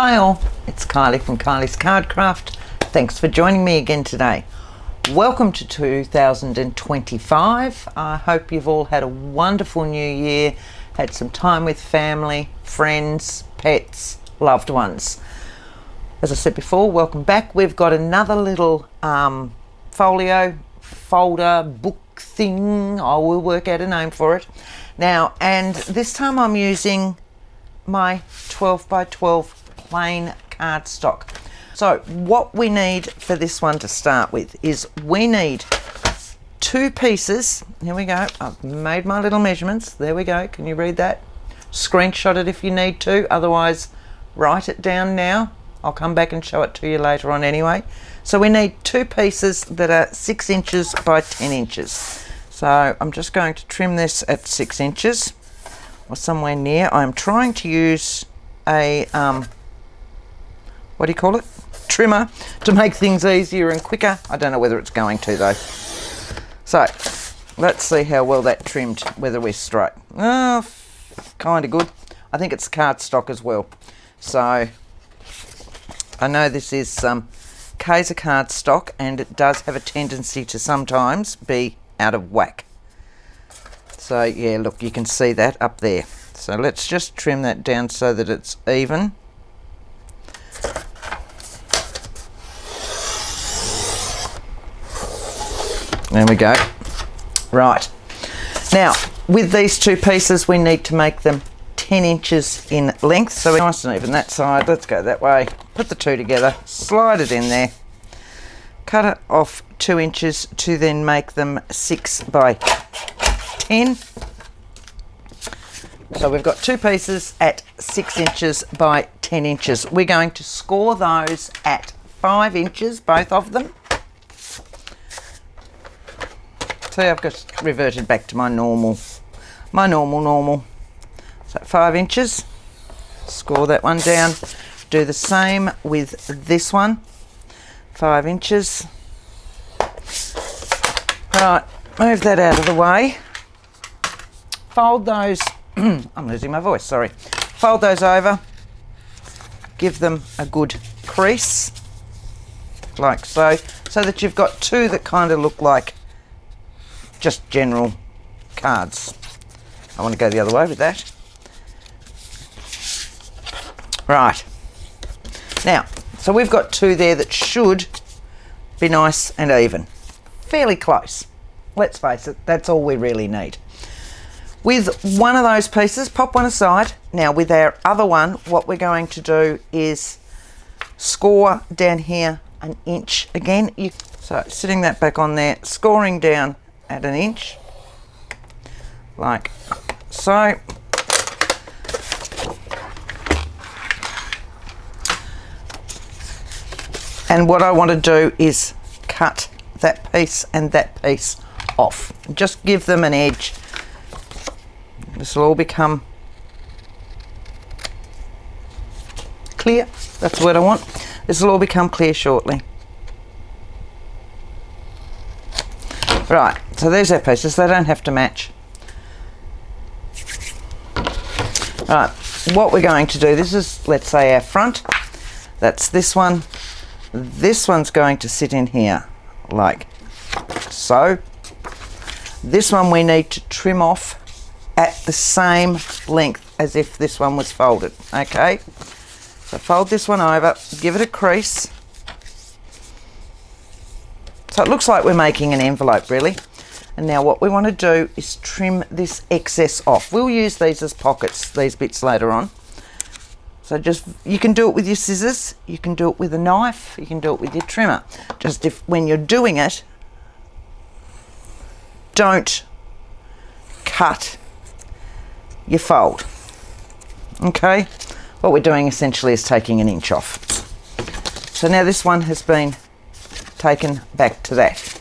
Hi all, it's Kylie from Kylie's Cardcraft. Thanks for joining me again today. Welcome to 2025. I hope you've all had a wonderful new year, had some time with family, friends, pets, loved ones. As I said before, welcome back. We've got another little folder, book thing. I will work out a name for it. Now, and this time I'm using my 12 by 12 plain cardstock. So what we need for this one to start with is we need 2 pieces. Here we go. I've made my little measurements. There we go. Can you read that? Screenshot it if you need to. Otherwise, write it down now. I'll come back and show it to you later on anyway. So we need 2 pieces that are 6 inches by 10 inches. So I'm just going to trim this at 6 inches or somewhere near. I'm trying to use a what do you call it? Trimmer to make things easier and quicker. I don't know whether it's going to though. So let's see how well that trimmed, whether we're straight. Oh, kind of good. I think it's cardstock as well. So I know this is Kaiser cardstock and it does have a tendency to sometimes be out of whack. So yeah, look, you can see that up there. So let's just trim that down so that it's even. There we go. Right. Now, with these 2 pieces, we need to make them 10 inches in length. So we're nice and even that side. Let's go that way. Put the 2 together, slide it in there, cut it off 2 inches to then make them 6 by 10. So we've got 2 pieces at 6 inches by 10 inches. We're going to score those at 5 inches, both of them. See, I've just reverted back to my normal. So 5 inches, score that one down. Do the same with this one, 5 inches. Right, move that out of the way. Fold those, I'm losing my voice, sorry. Fold those over, give them a good crease, like so, so that you've got 2 that kind of look like just general cards. I want to go the other way with that. Right. Now, so we've got 2 there that should be nice and even. Fairly close. Let's face it, that's all we really need. With one of those pieces, pop one aside. Now with our other one, what we're going to do is score down here 1 inch again. So sitting that back on there, scoring down at 1 inch, like so. And what I want to do is cut that piece and that piece off. Just give them an edge. This will all become clear. That's what I want. This will all become clear shortly. Right, so there's our pieces. They don't have to match. Right, what we're going to do, this is, let's say, our front. That's this one. This one's going to sit in here, like so. This one we need to trim off at the same length as if this one was folded, okay? So fold this one over, give it a crease. So it looks like we're making an envelope really. And now what we want to do is trim this excess off. We'll use these as pockets, these bits later on. So just, you can do it with your scissors, you can do it with a knife, you can do it with your trimmer. Just when you're doing it, don't cut your fold. Okay? What we're doing essentially is taking 1 inch off. So now this one has been taken back to that.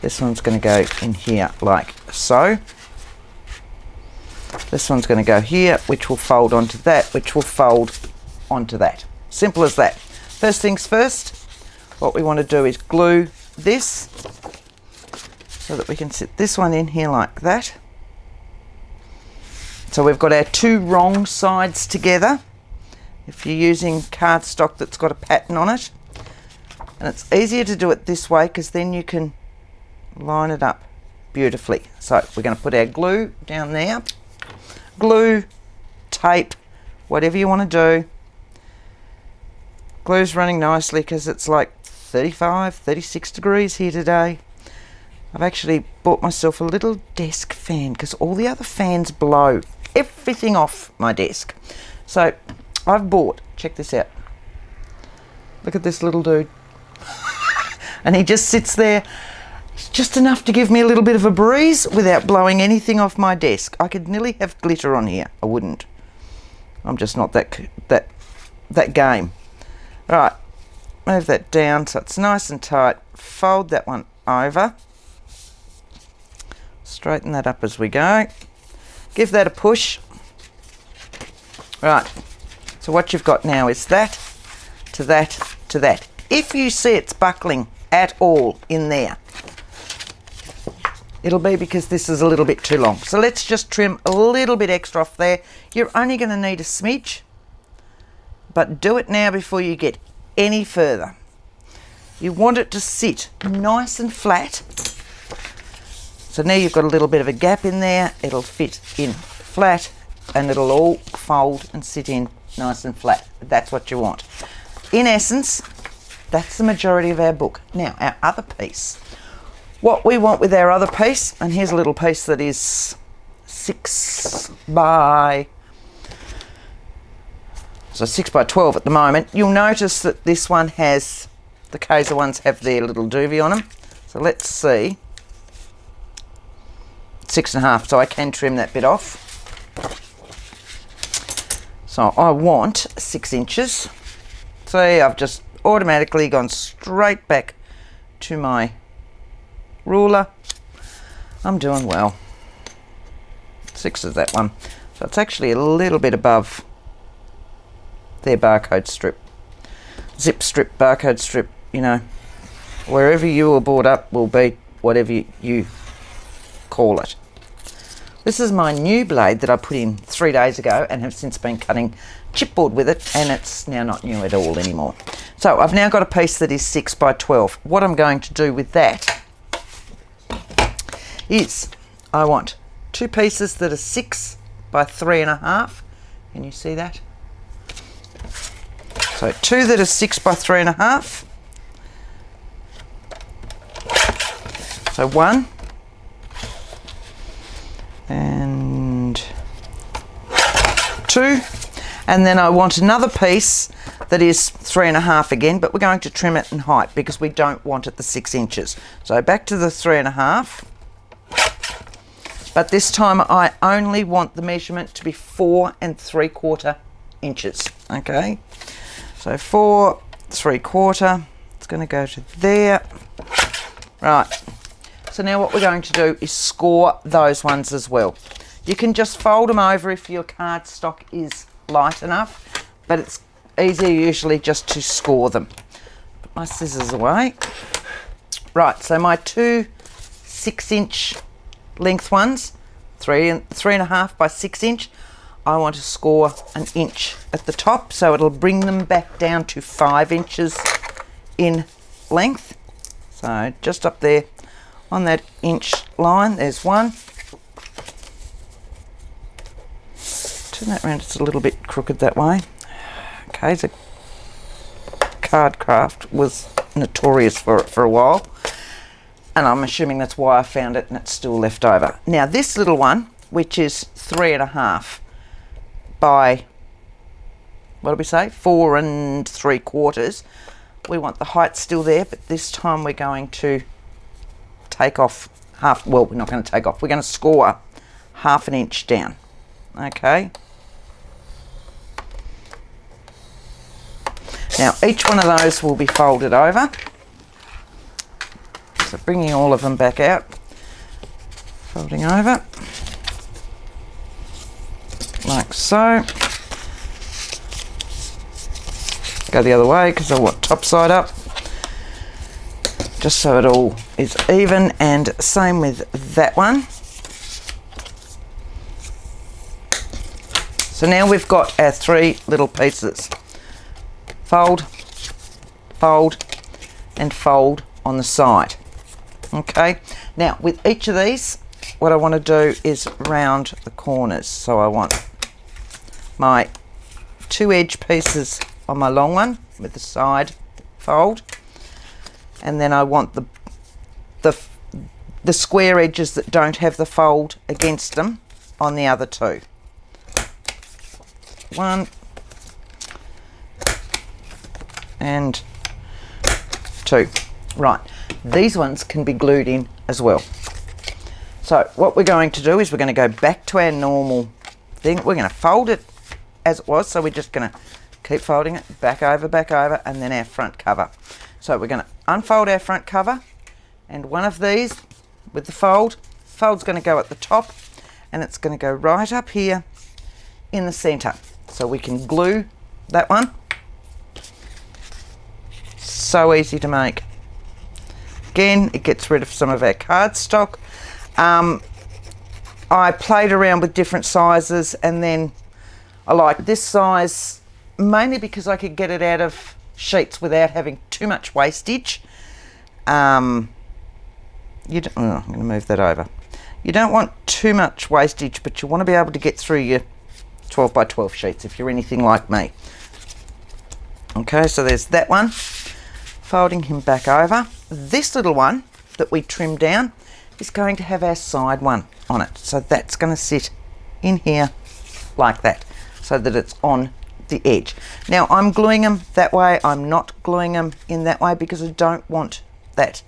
This one's going to go in here like so. This one's going to go here, which will fold onto that, which will fold onto that. Simple as that. First things first, what we want to do is glue this so that we can sit this one in here like that. So we've got our 2 wrong sides together. if you're using cardstock that's got a pattern on it. And it's easier to do it this way because then you can line it up beautifully. So we're going to put our glue down there. Glue, tape, whatever you want to do. Glue's running nicely because it's like 35, 36 degrees here today. I've actually bought myself a little desk fan because all the other fans blow everything off my desk. So I've bought, check this out. Look at this little dude. And he just sits there. It's just enough to give me a little bit of a breeze without blowing anything off my desk. I could nearly have glitter on here. I wouldn't. I'm just not that game. Right, move that down so it's nice and tight. Fold that one over. Straighten that up as we go. Give that a push. Right, so what you've got now is that to that to that. If you see it's buckling at all in there, it'll be because this is a little bit too long. So let's just trim a little bit extra off there. You're only going to need a smidge, but do it now before you get any further. You want it to sit nice and flat. So now you've got a little bit of a gap in there. It'll fit in flat and it'll all fold and sit in nice and flat. That's what you want. In essence, that's the majority of our book. Now, our other piece. What we want with our other piece, and here's a little piece that is 6 by 12 at the moment. You'll notice that this one has, the Kaiser ones have their little doobie on them. So let's see. 6.5, so I can trim that bit off. So I want 6 inches. See, I've just automatically gone straight back to my ruler. I'm doing well. 6 is that one. So it's actually a little bit above their barcode strip. Zip strip, barcode strip, you know. Wherever you were brought up will be whatever you call it. This is my new blade that I put in 3 days ago and have since been cutting chipboard with it, and it's now not new at all anymore. So I've now got a piece that is 6 by 12. What I'm going to do with that is I want 2 pieces that are 6 by 3.5. Can you see that? So 2 that are 6 by 3.5. So 1 and 2, and then I want another piece that is 3.5 again, but we're going to trim it in height because we don't want it the 6 inches. So back to the 3.5, but this time I only want the measurement to be 4 3/4 inches. Okay, so 4 3/4. It's going to go to there. Right. So now what we're going to do is score those ones as well. You can just fold them over if your cardstock is light enough, but it's easier usually just to score them. Put my scissors away. Right, so my 2 6-inch length ones, 3.5 by 6 inch, I want to score 1 inch at the top, so it'll bring them back down to 5 inches in length. So just up there on that inch line, there's 1. Turn that around, it's a little bit crooked that way. Okay, so card craft was notorious for it for a while, and I'm assuming that's why I found it and it's still left over. Now this little one, which is 3.5 by, what did we say, 4 3/4, we want the height still there, but this time we're going to take off half. Well, we're not going to take off, we're going to score 1/2 inch down. Okay, now each one of those will be folded over, so bringing all of them back out, folding over like so. Go the other way because I want top side up, just so it all is even, and same with that one. So now we've got our 3 little pieces. fold, fold, and fold on the side. Okay, now with each of these, what I want to do is round the corners. So I want my 2 edge pieces on my long one with the side fold, and then I want the square edges that don't have the fold against them on the other 2. 1 and 2. Right, these ones can be glued in as well. So what we're going to do is we're going to go back to our normal thing. We're going to fold it as it was, so we're just going to keep folding it back over, and then our front cover. So we're going to unfold our front cover, and one of these with the fold's going to go at the top, and it's going to go right up here in the center. So we can glue that one. So easy to make. Again, it gets rid of some of our cardstock. I played around with different sizes, and then I like this size mainly because I could get it out of sheets without having too much wastage. I'm going to move that over. You don't want too much wastage, but you want to be able to get through your 12 by 12 sheets if you're anything like me. Okay, so there's that one. Folding him back over. This little one that we trimmed down is going to have our side one on it. So that's going to sit in here like that, so that it's on the edge. Now I'm gluing them that way. I'm not gluing them in that way because I don't want that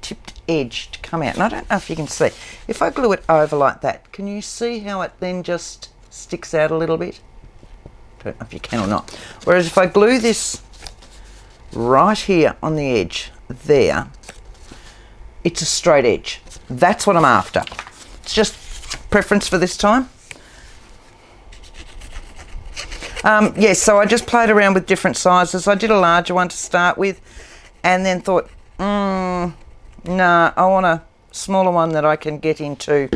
tipped edge to come out. And I don't know if you can see. If I glue it over like that, can you see how it then just sticks out a little bit? I don't know if you can or not. Whereas if I glue this right here on the edge there, it's a straight edge. That's what I'm after. It's just preference for this time. Yes, so I just played around with different sizes. I did a larger one to start with, and then thought, no, I want a smaller one that I can get into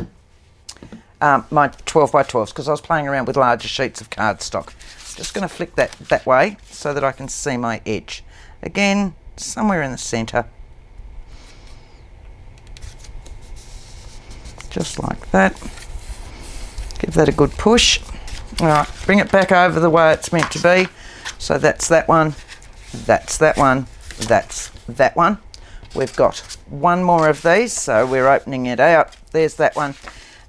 my 12 by 12s, because I was playing around with larger sheets of cardstock. Just going to flick that way so that I can see my edge. Again, somewhere in the centre. Just like that. Give that a good push. All right, bring it back over the way it's meant to be. So that's that one, that's that one, that's that one. We've got one more of these, so we're opening it out. There's that one.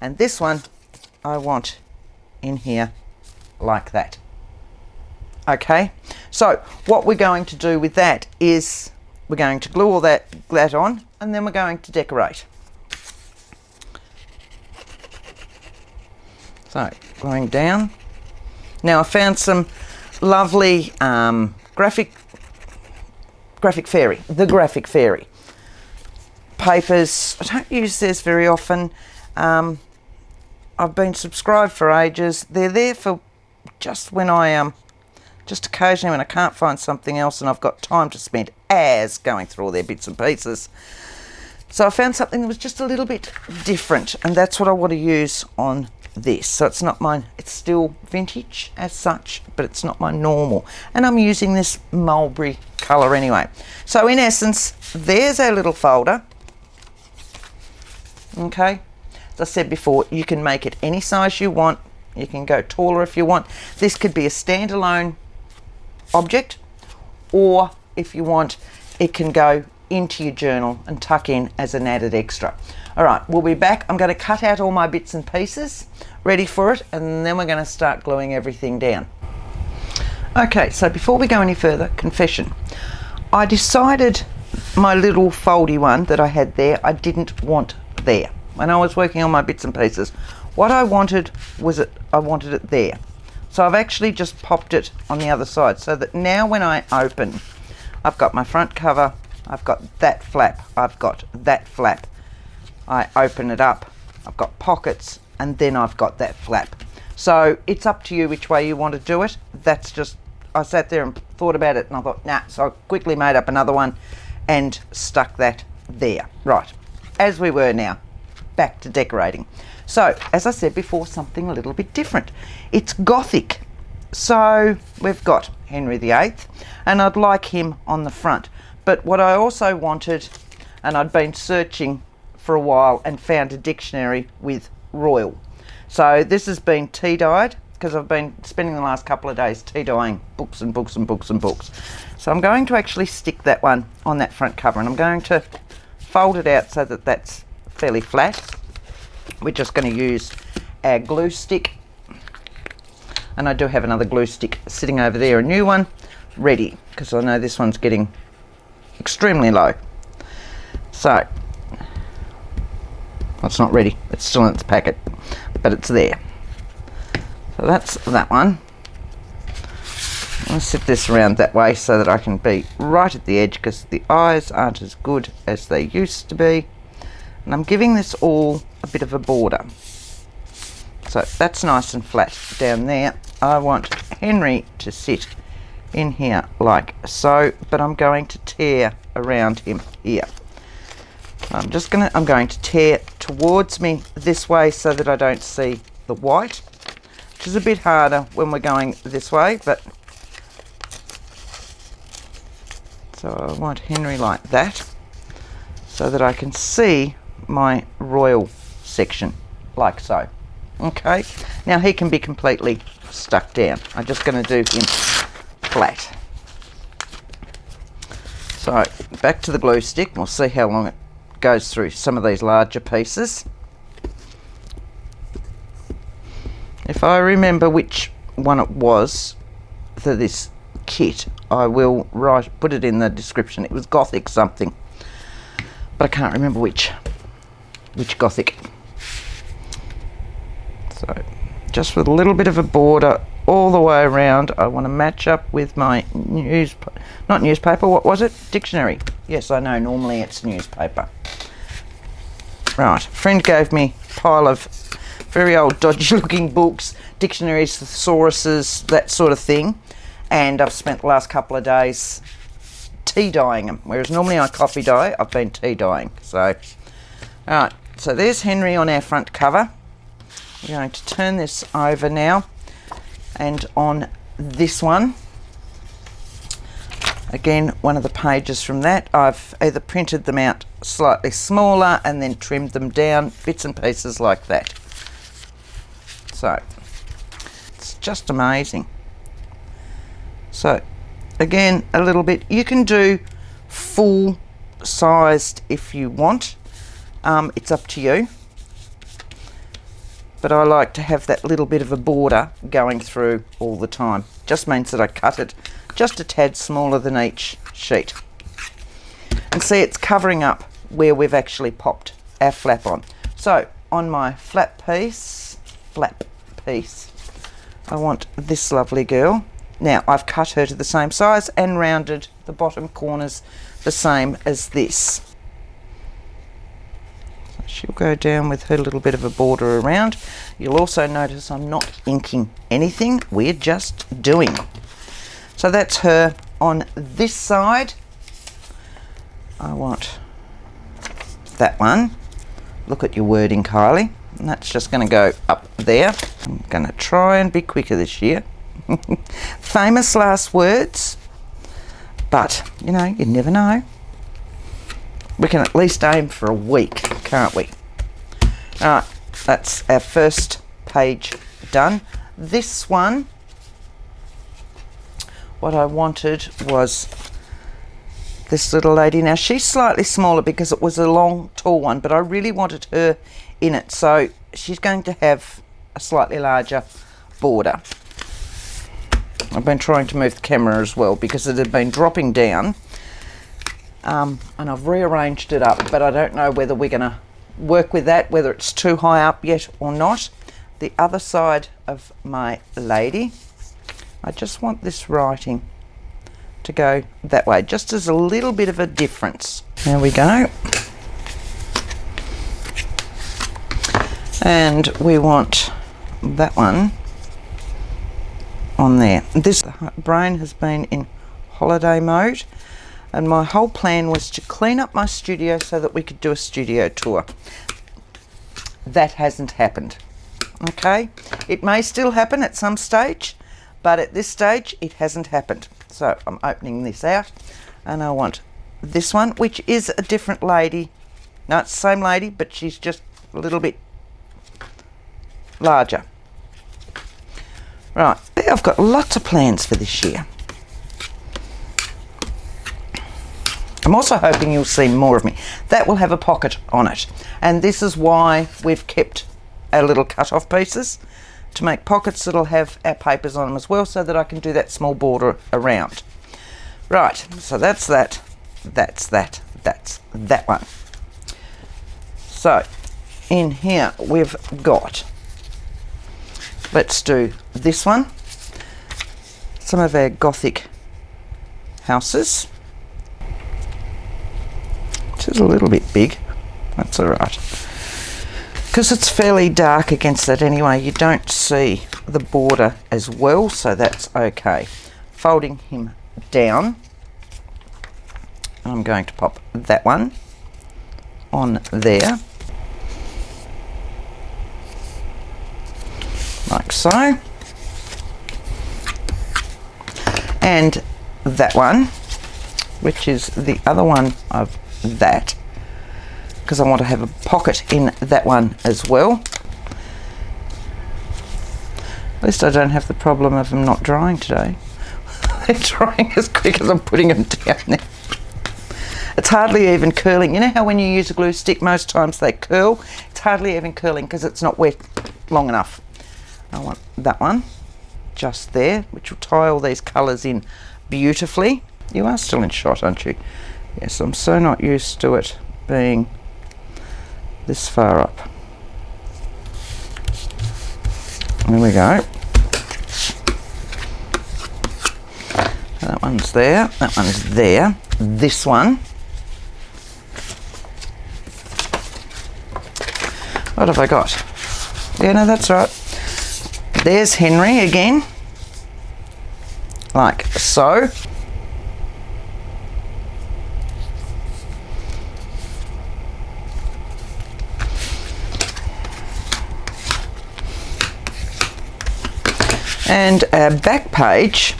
And this one I want in here like that. Okay, so what we're going to do with that is we're going to glue all that on, and then we're going to decorate. So, going down. Now I found some lovely graphic fairy, the graphic fairy papers. I don't use this very often. I've been subscribed for ages. They're there for just when I just occasionally when I can't find something else and I've got time to spend as going through all their bits and pieces. So I found something that was just a little bit different, and that's what I want to use on this. So it's not mine, it's still vintage as such, but it's not my normal, and I'm using this mulberry colour anyway. So in essence, there's our little folder. Okay, as I said before, you can make it any size you want. You can go taller if you want. This could be a standalone object, or if you want, it can go into your journal and tuck in as an added extra. All right, we'll be back. I'm going to cut out all my bits and pieces ready for it, and then we're going to start gluing everything down. Okay, so before we go any further, confession. I decided my little foldy one that I had there, I didn't want there. When I was working on my bits and pieces, what I wanted was I wanted it there. So I've actually just popped it on the other side, so that now when I open, I've got my front cover, I've got that flap, I've got that flap. I open it up, I've got pockets, and then I've got that flap. So it's up to you which way you want to do it. That's just, I sat there and thought about it, and I thought, nah, so I quickly made up another one and stuck that there. Right, as we were now, back to decorating. So, as I said before, something a little bit different. It's Gothic So we've got Henry VIII, and I'd like him on the front. But what I also wanted, and I'd been searching for a while and found a dictionary with royal. So this has been tea dyed, because I've been spending the last couple of days tea dyeing books and books and books and books. So I'm going to actually stick that one on that front cover, and I'm going to fold it out so that that's fairly flat. We're just going to use our glue stick, and I do have another glue stick sitting over there, a new one, ready, because I know this one's getting extremely low. So, well, it's not ready, it's still in its packet, but it's there. So that's that one. I'll sit this around that way so that I can be right at the edge, because the eyes aren't as good as they used to be. And I'm giving this all a bit of a border. So that's nice and flat down there. I want Henry to sit in here like so, but I'm going to tear around him here. I'm going to tear towards me this way so that I don't see the white, which is a bit harder when we're going this way, but so I want Henry like that so that I can see my royal section like so. Okay, now he can be completely stuck down. I'm just going to do him flat. So back to the glue stick. We'll see how long it goes through some of these larger pieces. If I remember which one it was for this kit, I will put it in the description. It was Gothic something, but I can't remember which Gothic. So just with a little bit of a border all the way around. I want to match up with my not newspaper, what was it? Dictionary. Yes, I know, normally it's newspaper. Right, a friend gave me a pile of very old dodgy looking books, dictionaries, thesauruses, that sort of thing, and I've spent the last couple of days tea dyeing them, whereas normally I coffee dye, I've been tea dyeing. So, alright, so there's Henry on our front cover. We're going to turn this over now, and on this one, again, one of the pages from that, I've either printed them out slightly smaller and then trimmed them down, bits and pieces like that. So, it's just amazing. So, again, a little bit, you can do full sized if you want, it's up to you. But I like to have that little bit of a border going through all the time. Just means that I cut it just a tad smaller than each sheet. And see, it's covering up where we've actually popped our flap on. So on my flap piece, I want this lovely girl. Now I've cut her to the same size and rounded the bottom corners the same as this. She'll go down with her little bit of a border around. You'll also notice I'm not inking anything, we're just doing. So that's her on this side. I want that one. Look at your wording, Kylie. And that's just going to go up there. I'm going to try and be quicker this year. Famous last words, but you know, you never know. We can at least aim for a week, can't we? Alright, that's our first page done. This one, what I wanted was this little lady. Now she's slightly smaller because it was a long, tall one, but I really wanted her in it, so she's going to have a slightly larger border. I've been trying to move the camera as well because it had been dropping down. And I've rearranged it up, but I don't know whether we're going to work with that, whether it's too high up yet or not. The other side of my lady, I just want this writing to go that way, just as a little bit of a difference. There we go. And we want that one on there. This brain has been in holiday mode, and my whole plan was to clean up my studio so that we could do a studio tour. That hasn't happened. Okay, it may still happen at some stage, but at this stage it hasn't happened. So I'm opening this out, and I want this one, which is a different lady. No, it's the same lady, but she's just a little bit larger. Right, I've got lots of plans for this year. I'm also hoping you'll see more of me. That will have a pocket on it, and this is why we've kept our little cut-off pieces, to make pockets that'll have our papers on them as well, so that I can do that small border around. Right, so that's that, that's that, that's that one. So in here we've got, let's do this one, some of our Gothic houses. Which is a little bit big, that's all right. Because it's fairly dark against that anyway, you don't see the border as well, so that's okay. Folding him down, I'm going to pop that one on there, like so. And that one, which is the other one of that, because I want to have a pocket in that one as well. At least I don't have the problem of them not drying today. They're drying as quick as I'm putting them down there. It's hardly even curling. You know how when you use a glue stick most times they curl? It's hardly even curling because it's not wet long enough. I want that one just there, which will tie all these colours in beautifully. You are still in shot, aren't you? Yes, I'm so not used to it being this far up. There we go. That one's there, that one's there. This one. What have I got? Yeah, no, that's right. There's Henry again. Like so. And our back page,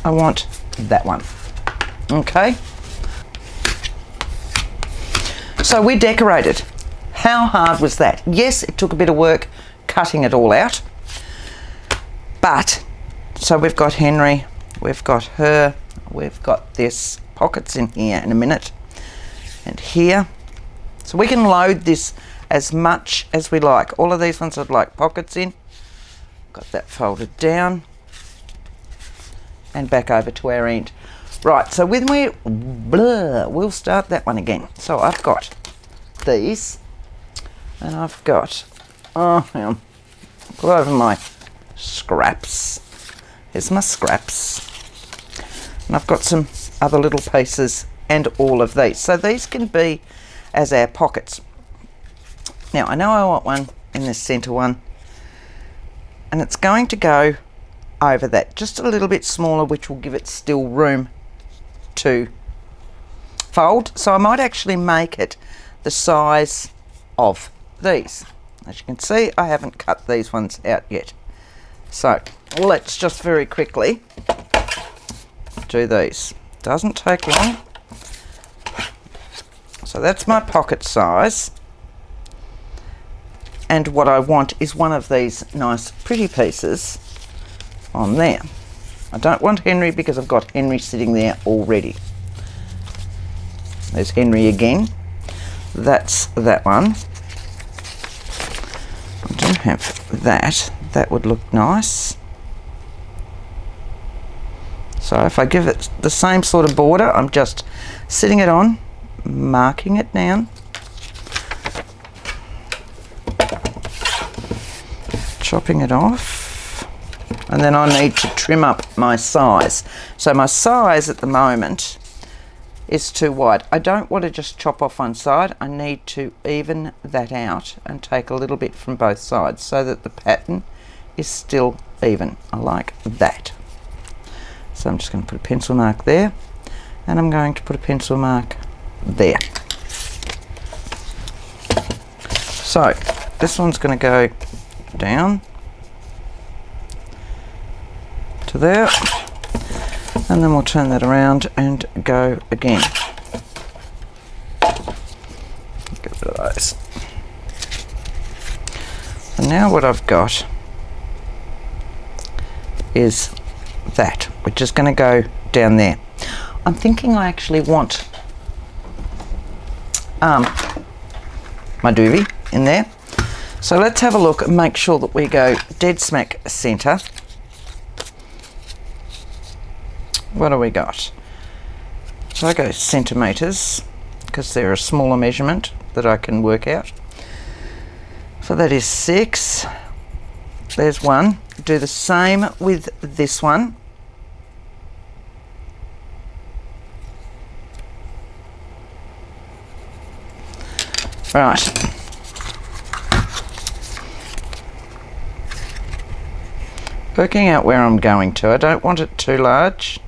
I want that one. Okay. So we decorated. How hard was that? Yes, it took a bit of work cutting it all out. But, so we've got Henry, we've got her, we've got this, pockets in here in a minute, and here. So we can load this as much as we like. All of these ones I'd like pockets in. Got that folded down and back over to our end. Right, so when we'll start that one again. So I've got these, and I've got, hang on, pull over my scraps. Here's my scraps. And I've got some other little pieces and all of these. So these can be as our pockets. Now I know I want one in this centre one, and it's going to go over that just a little bit smaller, which will give it still room to fold. So I might actually make it the size of these. As you can see, I haven't cut these ones out yet. So let's just very quickly do these. Doesn't take long. So that's my pocket size. And what I want is one of these nice pretty pieces on there. I don't want Henry because I've got Henry sitting there already. There's Henry again. That's that one. I don't have that. That would look nice. So if I give it the same sort of border, I'm just sitting it on, marking it down, chopping it off, and then I need to trim up my size. So my size at the moment is too wide. I don't want to just chop off one side. I need to even that out and take a little bit from both sides so that the pattern is still even. I like that. So I'm just going to put a pencil mark there, and I'm going to put a pencil mark there. So this one's going to go down to there, and then we'll turn that around and go again. Get rid of those. So now what I've got is that, which is going to go down there. I'm thinking I actually want my doobie in there. So let's have a look and make sure that we go dead smack centre. What do we got? So I go centimetres because they're a smaller measurement that I can work out. So that is 6. There's 1. Do the same with this one. Right. Working out where I'm going to. I don't want it too large.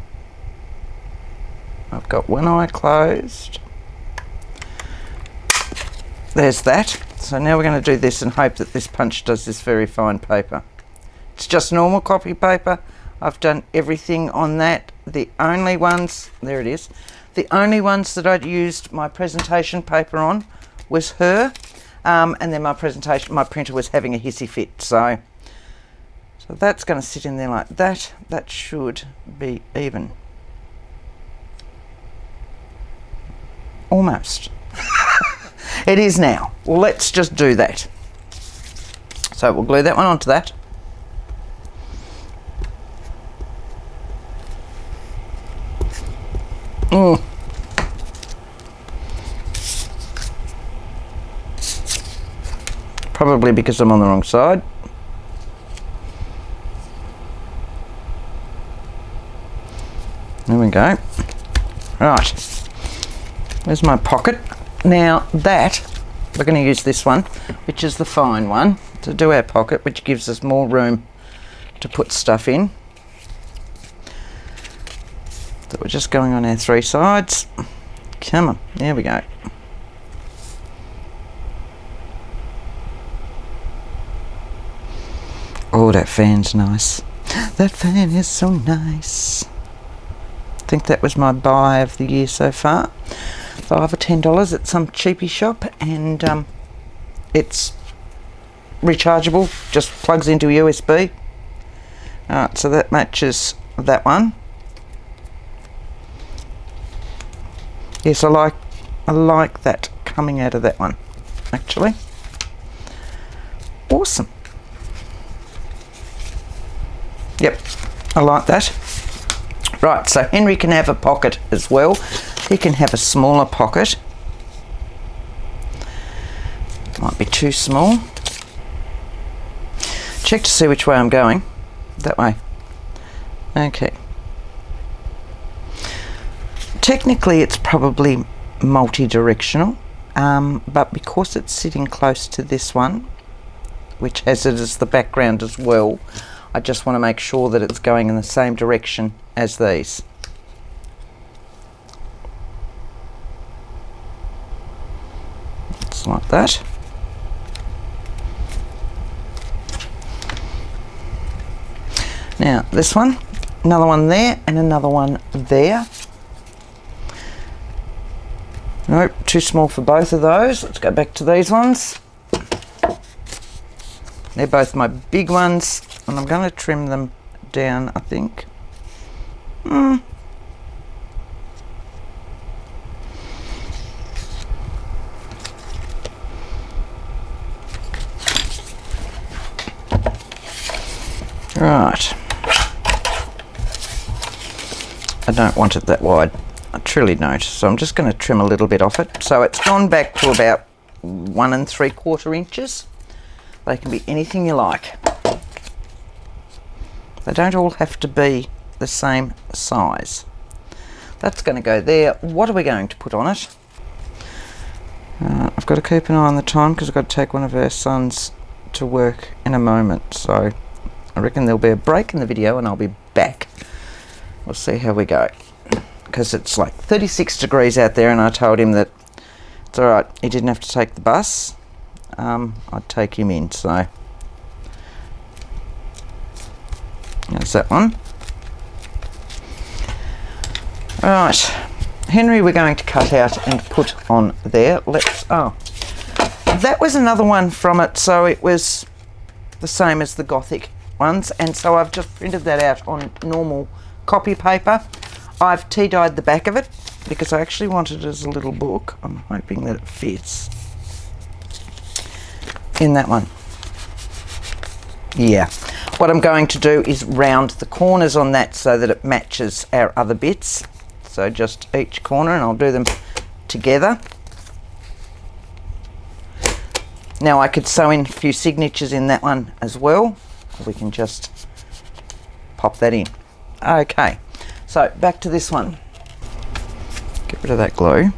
I've got one eye closed. There's that. So now we're going to do this and hope that this punch does this very fine paper. It's just normal copy paper. I've done everything on that. The only ones, there it is, the only ones that I'd used my presentation paper on was her, and then my printer was having a hissy fit. So that's going to sit in there like that. That should be even. Almost. It is now. Well, let's just do that. So we'll glue that one onto that. Probably because I'm on the wrong side. There we go. Right. There's my pocket. Now that, we're going to use this one, which is the fine one, to do our pocket, which gives us more room to put stuff in. So we're just going on our 3 sides. Come on, there we go. Oh, that fan's nice. That fan is so nice. I think that was my buy of the year so far. $5 or $10 at some cheapy shop, and it's rechargeable, just plugs into USB. Alright, so that matches that one. Yes, I like that coming out of that one, actually. Awesome. Yep, I like that. Right, so Henry can have a pocket as well. He can have a smaller pocket. Might be too small. Check to see which way I'm going. That way. Okay. Technically it's probably multi-directional, but because it's sitting close to this one, which has it as the background as well, I just want to make sure that it's going in the same direction as these. Just like that. Now this one, another one there and another one there. Nope, too small for both of those. Let's go back to these ones. They're both my big ones, and I'm going to trim them down, I think. Right. I don't want it that wide. I truly don't. So I'm just going to trim a little bit off it. So it's gone back to about 1 3/4 inches. They can be anything you like. They don't all have to be the same size. That's going to go there. What are we going to put on it? I've got to keep an eye on the time because I've got to take one of our sons to work in a moment. So I reckon there'll be a break in the video and I'll be back. We'll see how we go. Because it's like 36 degrees out there, and I told him that it's alright, he didn't have to take the bus. I'd take him in, so there's that one. Right, Henry we're going to cut out and put on there. That was another one from it, so it was the same as the Gothic ones, and so I've just printed that out on normal copy paper. I've tea-dyed the back of it because I actually wanted it as a little book. I'm hoping that it fits in that one. Yeah. What I'm going to do is round the corners on that so that it matches our other bits. So just each corner, and I'll do them together. Now I could sew in a few signatures in that one as well. We can just pop that in. Okay, so back to this one. Get rid of that glue.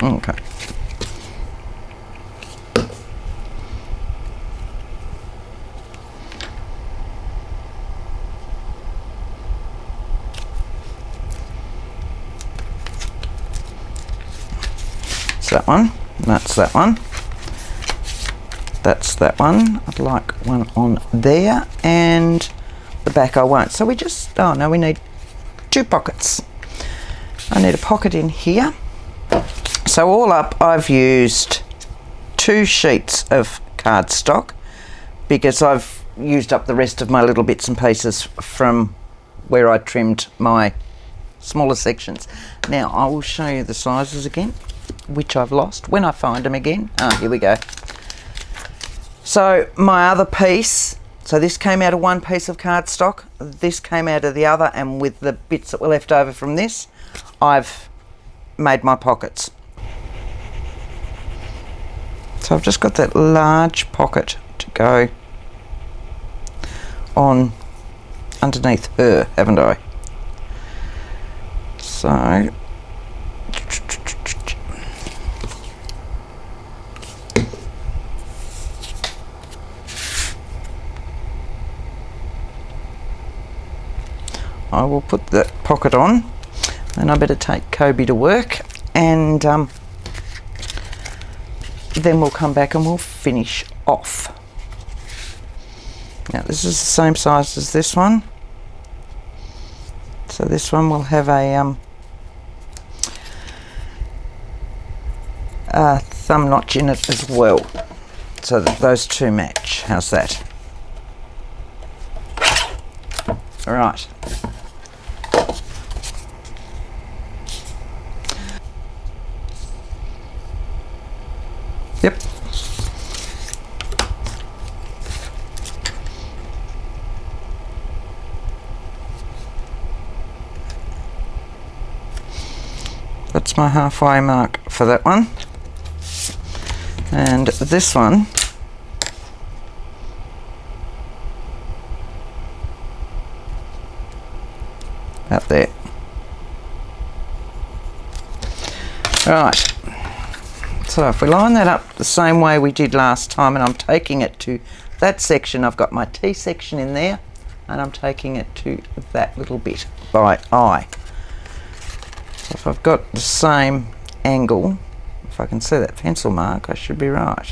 Okay. That one, that's that one, that's that one. I'd like one on there, and the back I won't. So we just, oh no, we need 2 pockets. I need a pocket in here. So all up I've used 2 sheets of cardstock because I've used up the rest of my little bits and pieces from where I trimmed my smaller sections. Now I will show you the sizes again, which I've lost when I find them again. Here we go. So my other piece, so this came out of one piece of cardstock, this came out of the other, and with the bits that were left over from this, I've made my pockets. So I've just got that large pocket to go on underneath her, haven't I? So I will put that pocket on, and I better take Kobe to work, and then we'll come back and we'll finish off. Now this is the same size as this one, so this one will have a thumb notch in it as well, so that those 2 match. How's that? All right. Yep. That's my halfway mark for that one. And this one, up there. Right. So if we line that up the same way we did last time, and I'm taking it to that section, I've got my T section in there, and I'm taking it to that little bit by eye. So if I've got the same angle, if I can see that pencil mark, I should be right.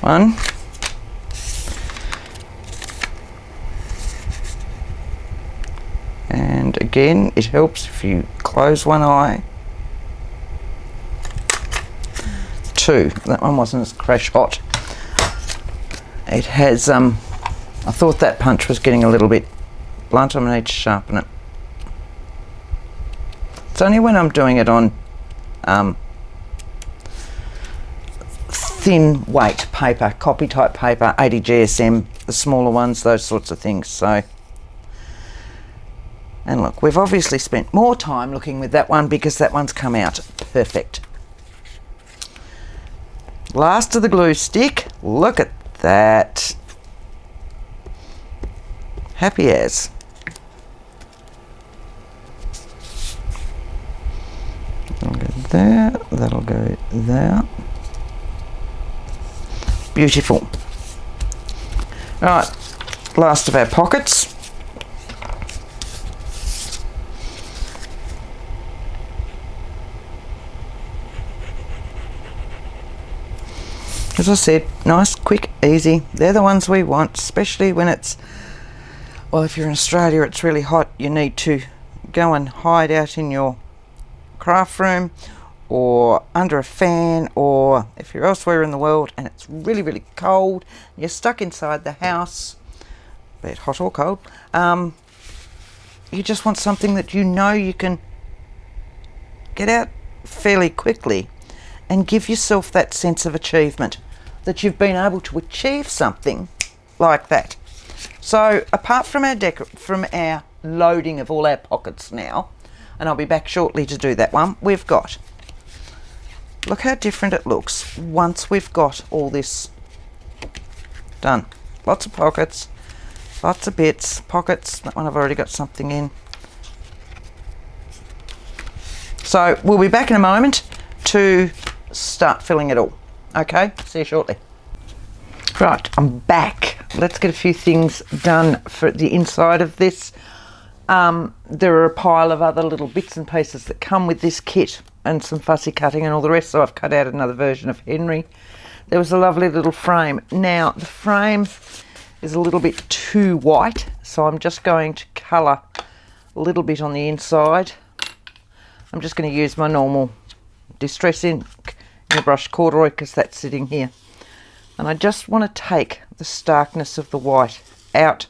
One. And again, it helps if you close one eye. 2. That one wasn't as crash hot. It has, I thought that punch was getting a little bit blunt. I'm going to need to sharpen it. It's only when I'm doing it on thin weight paper, copy type paper, 80 GSM, the smaller ones, those sorts of things. So. And look, we've obviously spent more time looking with that one because that one's come out perfect. Last of the glue stick. Look at that. Happy as. That'll go there. That'll go there. Beautiful. Alright, last of our pockets. As I said, nice, quick, easy. They're the ones we want, especially when it's, well, if you're in Australia, it's really hot. You need to go and hide out in your craft room or under a fan, or if you're elsewhere in the world and it's really, really cold, you're stuck inside the house, be it hot or cold, you just want something that you know you can get out fairly quickly and give yourself that sense of achievement that you've been able to achieve something like that. So apart from our loading of all our pockets now, and I'll be back shortly to do that one, we've got, look how different it looks once we've got all this done. Lots of pockets, lots of bits, pockets. That one I've already got something in. So we'll be back in a moment to start filling it all. Okay, see you shortly. Right, I'm back. Let's get a few things done for the inside of this. There are a pile of other little bits and pieces that come with this kit and some fussy cutting and all the rest, so I've cut out another version of Henry. There was a lovely little frame. Now, the frame is a little bit too white, so I'm just going to colour a little bit on the inside. I'm just going to use my normal Distress ink in a brush corduroy because that's sitting here. And I just want to take the starkness of the white out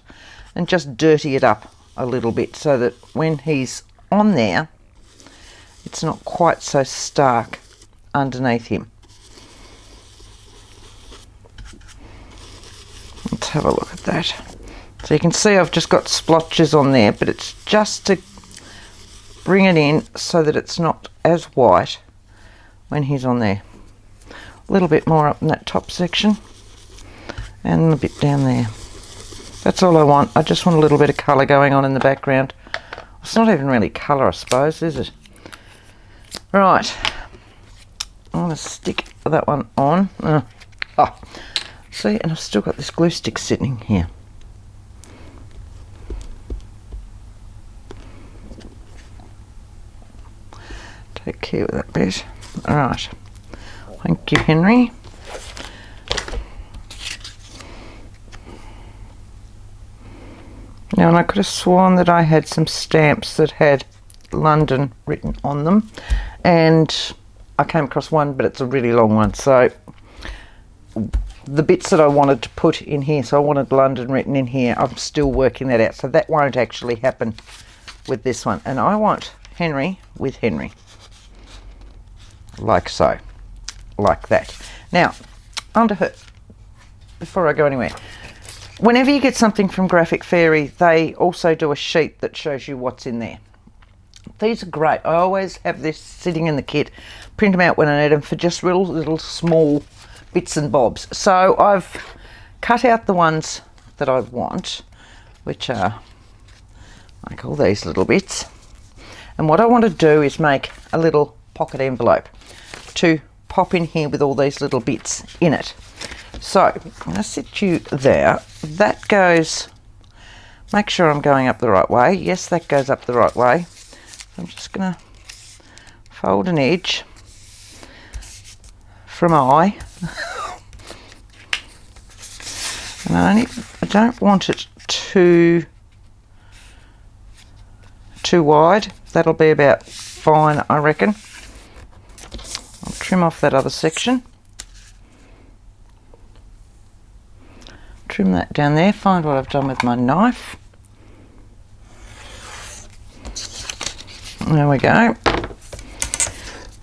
and just dirty it up a little bit so that when he's on there, it's not quite so stark underneath him. Let's have a look at that. So you can see I've just got splotches on there, but it's just to bring it in so that it's not as white when he's on there. A little bit more up in that top section and a bit down there. That's all I want. I just want a little bit of colour going on in the background. It's not even really colour, I suppose, is it? Right, I'm going to stick that one on. See, and I've still got this glue stick sitting here. Take care with that bit. Alright, thank you, Henry. Now, and I could have sworn that I had some stamps that had London written on them, and I came across one, but it's a really long one, so the bits that I wanted to put in here, so I wanted London written in here, I'm still working that out, so that won't actually happen with this one. And I want Henry with Henry, like so, like that. Now, under her, before I go anywhere, whenever you get something from Graphic Fairy, they also do a sheet that shows you what's in there. These are great. I always have this sitting in the kit, print them out when I need them for just little small bits and bobs. So I've cut out the ones that I want, which are like all these little bits. And what I want to do is make a little pocket envelope to pop in here with all these little bits in it. So I'm going to sit you there. That goes, make sure I'm going up the right way. Yes, that goes up the right way. I'm just going to fold an edge from eye. And I don't want it too wide. That'll be about fine, I reckon. I'll trim off that other section. Trim that down there. Find what I've done with my knife. There we go.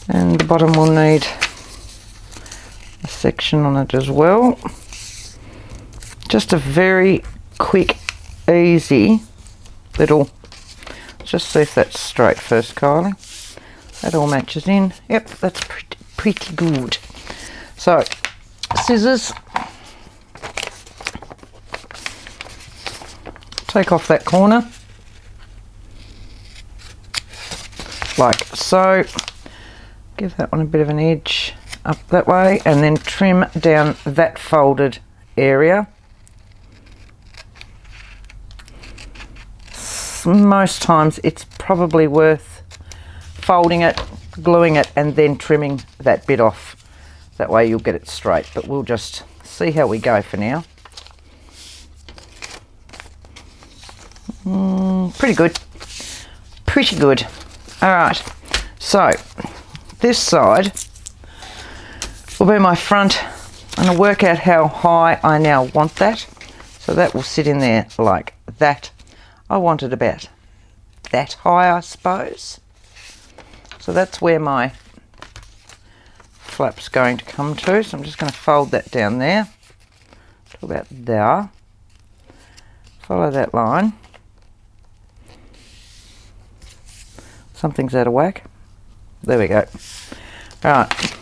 And the bottom will need a section on it as well. Just a very quick, easy little, just see if that's straight first, Kylie. That all matches in. Yep, that's pretty good. So, scissors. Take off that corner. Like so. Give that one a bit of an edge up that way, and then trim down that folded area. Most times it's probably worth folding it, gluing it, and then trimming that bit off That way you'll get it straight, but we'll just see how we go for now. Pretty good. Pretty good. All right, so this side will be my front. I'm going to work out how high I now want that. So that will sit in there like that. I want it about that high, I suppose. So that's where my flap's going to come to. So I'm just going to fold that down there to about there. Follow that line. Something's out of whack. There we go. All right.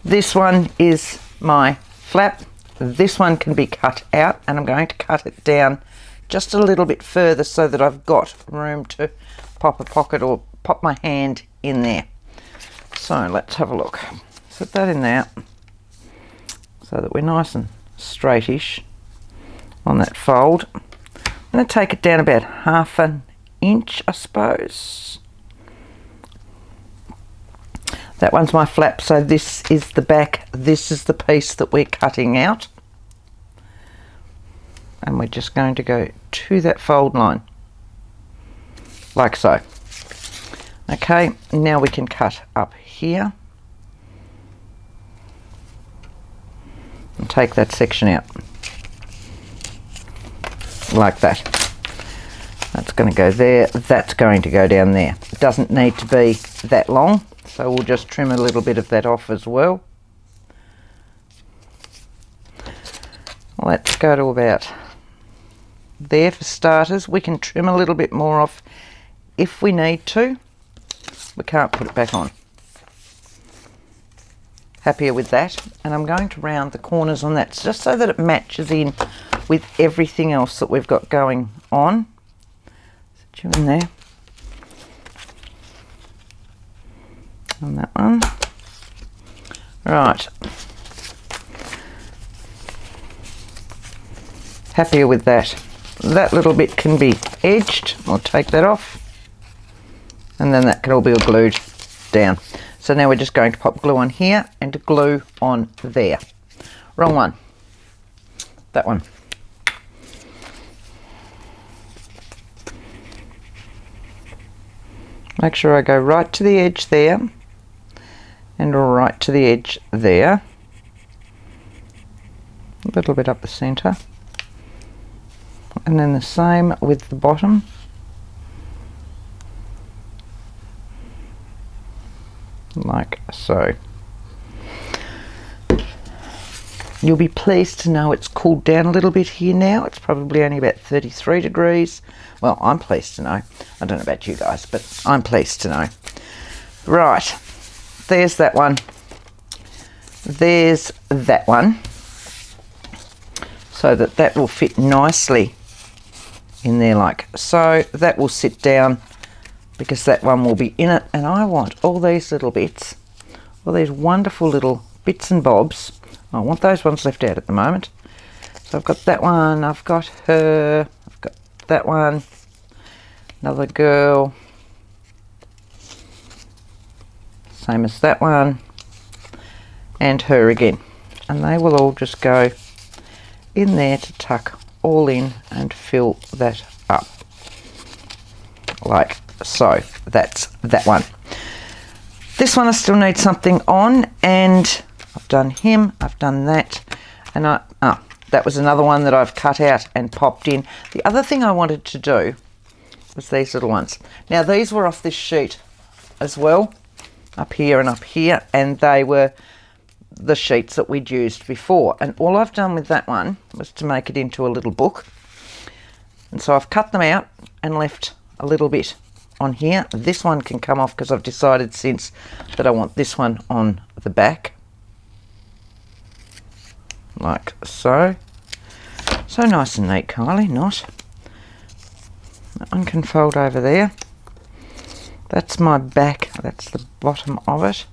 This one is my flap. This one can be cut out, and I'm going to cut it down just a little bit further so that I've got room to pop a pocket or pop my hand in there. So let's have a look. Put that in there so that we're nice and straightish on that fold. I'm going to take it down about 1/2 inch, I suppose. That one's my flap, so this is the back, this is the piece that we're cutting out. And we're just going to go to that fold line, like so. Okay, now we can cut up here. And take that section out, like that. That's going to go there, that's going to go down there. It doesn't need to be that long, so we'll just trim a little bit of that off as well. Let's go to about there for starters. We can trim a little bit more off if we need to. We can't put it back on. Happier with that. And I'm going to round the corners on that just so that it matches in with everything else that we've got going on. Sit you in there. On that one. Right. Happier with that. That little bit can be edged. I'll take that off. And then that can all be glued down. So now we're just going to pop glue on here and glue on there. Wrong one. That one. Make sure I go right to the edge there and right to the edge there. A little bit up the centre. And then the same with the bottom. Like so. You'll be pleased to know it's cooled down a little bit here now. It's probably only about 33 degrees. Well, I'm pleased to know. I don't know about you guys, but I'm pleased to know. Right, there's that one. There's that one. So that will fit nicely in there like so. That will sit down because that one will be in it, and I want all these little bits, all these wonderful little bits and bobs. I want those ones left out at the moment. So I've got that one, I've got her, I've got that one, another girl, same as that one, and her again. And they will all just go in there to tuck all in and fill that up. Like so. That's that one. This one I still need something on, and I've done him, I've done that, and that was another one that I've cut out and popped in. The other thing I wanted to do was these little ones. Now these were off this sheet as well, up here and up here, and they were the sheets that we'd used before, and all I've done with that one was to make it into a little book. And so I've cut them out and left a little bit on here. This one can come off because I've decided since that I want this one on the back, like so. So nice and neat, Kylie, not? That one can fold over there. That's my back, that's the bottom of it.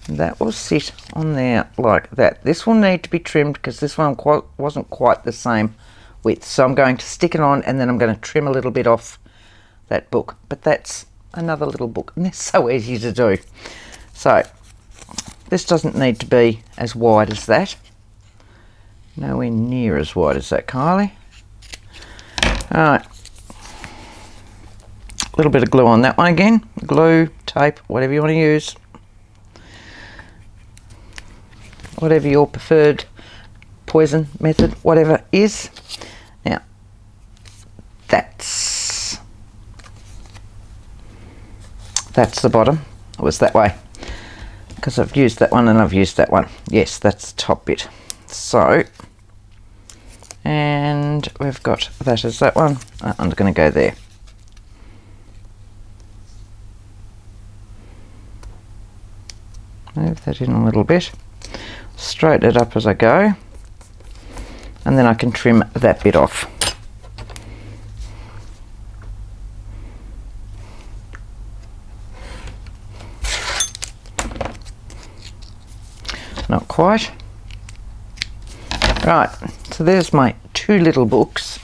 That will sit on there like that. This will need to be trimmed because this one wasn't quite the same width. So I'm going to stick it on, and then I'm going to trim a little bit off that book. But that's another little book, and they're so easy to do. So This doesn't need to be as wide as that. Nowhere near as wide as that, Kylie. Alright. A little bit of glue on that one again. Glue, tape, whatever you want to use. Whatever your preferred poison method, whatever is. Now, that's the bottom. It was that way. Because I've used that one and I've used that one. Yes, that's the top bit. So, and we've got that as that one. I'm going to go there. Move that in a little bit. Straighten it up as I go. And then I can trim that bit off. Not quite. Right, so there's my two little books.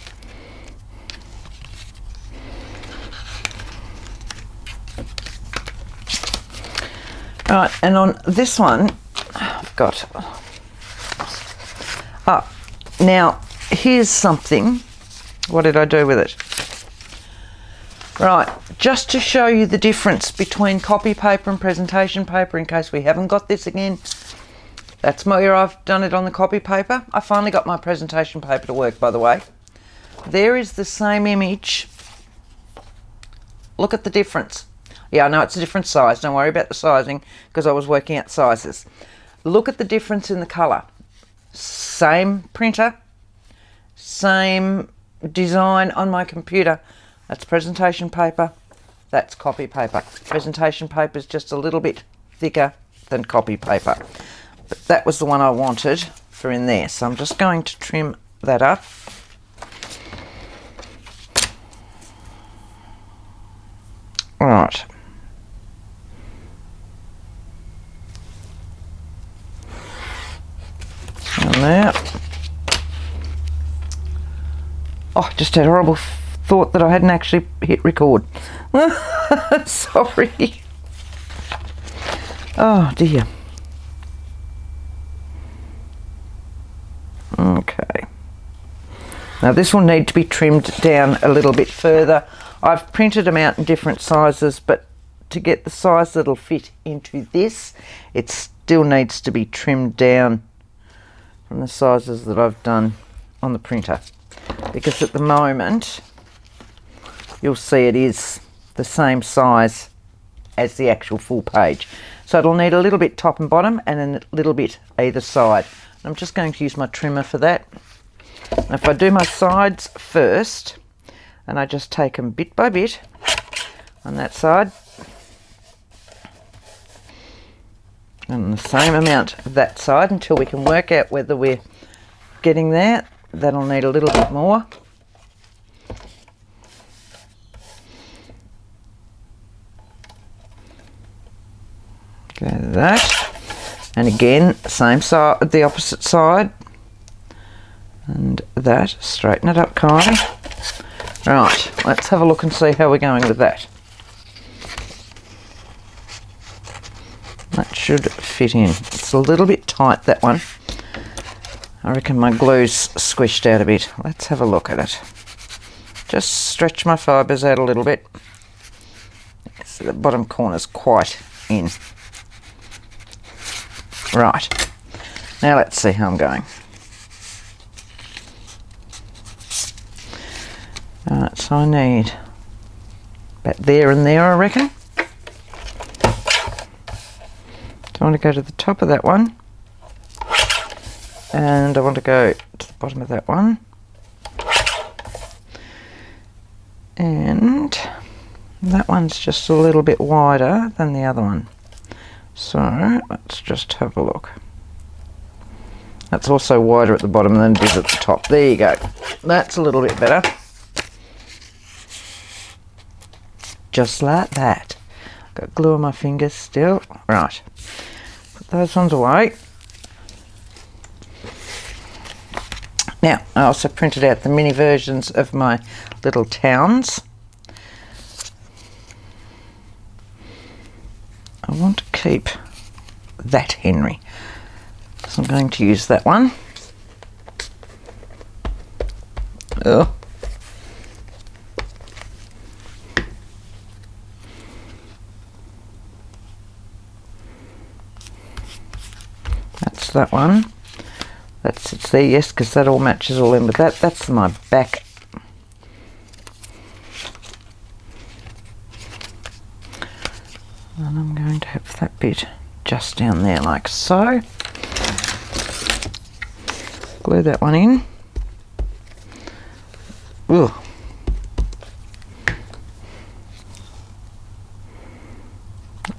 Right, and on this one, I've got... now, here's something. What did I do with it? Right, just to show you the difference between copy paper and presentation paper, in case we haven't got this again. That's where I've done it on the copy paper. I finally got my presentation paper to work, by the way. There is the same image. Look at the difference. Yeah, I know it's a different size. Don't worry about the sizing because I was working out sizes. Look at the difference in the colour. Same printer, same design on my computer. That's presentation paper, that's copy paper. Presentation paper is just a little bit thicker than copy paper. But that was the one I wanted for in there. So I'm just going to trim that up. Right. And there. Oh, just had a horrible thought that I hadn't actually hit record. Sorry. Oh dear. Okay. Now this will need to be trimmed down a little bit further. I've printed them out in different sizes, but to get the size that'll fit into this, it still needs to be trimmed down from the sizes that I've done on the printer. Because at the moment, you'll see it is the same size as the actual full page. So it'll need a little bit top and bottom and then a little bit either side. I'm just going to use my trimmer for that. And if I do my sides first, and I just take them bit by bit on that side, and the same amount of that side until we can work out whether we're getting there. That'll need a little bit more. Go to that. And again, same side, the opposite side. And that, straighten it up, Kylie. Right, let's have a look and see how we're going with that. That should fit in. It's a little bit tight, that one. I reckon my glue's squished out a bit. Let's have a look at it. Just stretch my fibres out a little bit. So the bottom corner's quite in. Right, now let's see how I'm going. Alright, so I need about there and there, I reckon. So I want to go to the top of that one. And I want to go to the bottom of that one. And that one's just a little bit wider than the other one. So let's just have a look. That's also wider at the bottom than it is at the top. There you go. That's a little bit better. Just like that. Got glue on my fingers still. Right. Put those ones away. Now, I also printed out the mini versions of my little towns. I want to keep that Henry. So I'm going to use that one. Oh. That's that one. That sits there, yes, because that all matches all in with that. That's my back. And I'm going to have that bit just down there like so. Glue that one in. Ugh.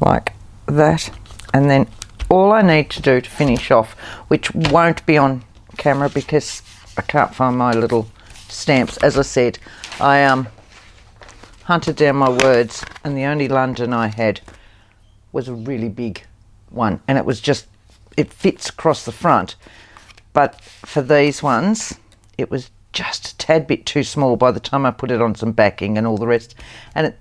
Like that. And then all I need to do to finish off, which won't be on camera because I can't find my little stamps. As I said, I hunted down my words, and the only London I had was a really big one, and it was just, it fits across the front, but for these ones it was just a tad bit too small by the time I put it on some backing and all the rest, and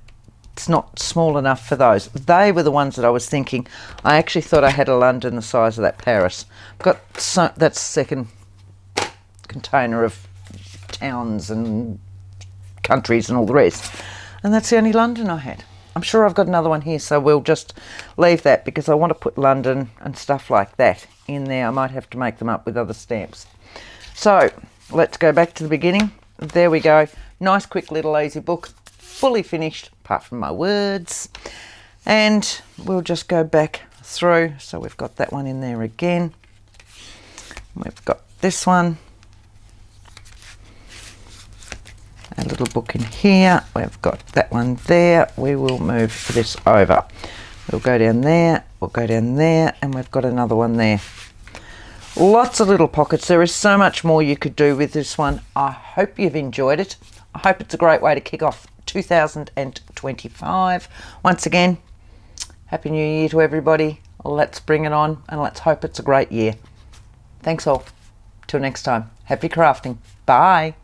it's not small enough for those. They were the ones that I was thinking. I actually thought I had a London the size of that Paris. I've got that's the second container of towns and countries and all the rest, and that's the only London I had. I'm sure I've got another one here, so we'll just leave that because I want to put London and stuff like that in there. I might have to make them up with other stamps. So let's go back to the beginning. There we go. Nice quick little easy book, fully finished apart from my words, and we'll just go back through. So we've got that one in there again. We've got this one, a little book in here. We've got that one there. We will move this over. We'll go down there, we'll go down there, and we've got another one there. Lots of little pockets. There is so much more you could do with this one. I hope you've enjoyed it. I hope it's a great way to kick off 2025. Once again, Happy New Year to everybody. Let's bring it on, and let's hope it's a great year. Thanks all. Till next time. Happy crafting. Bye.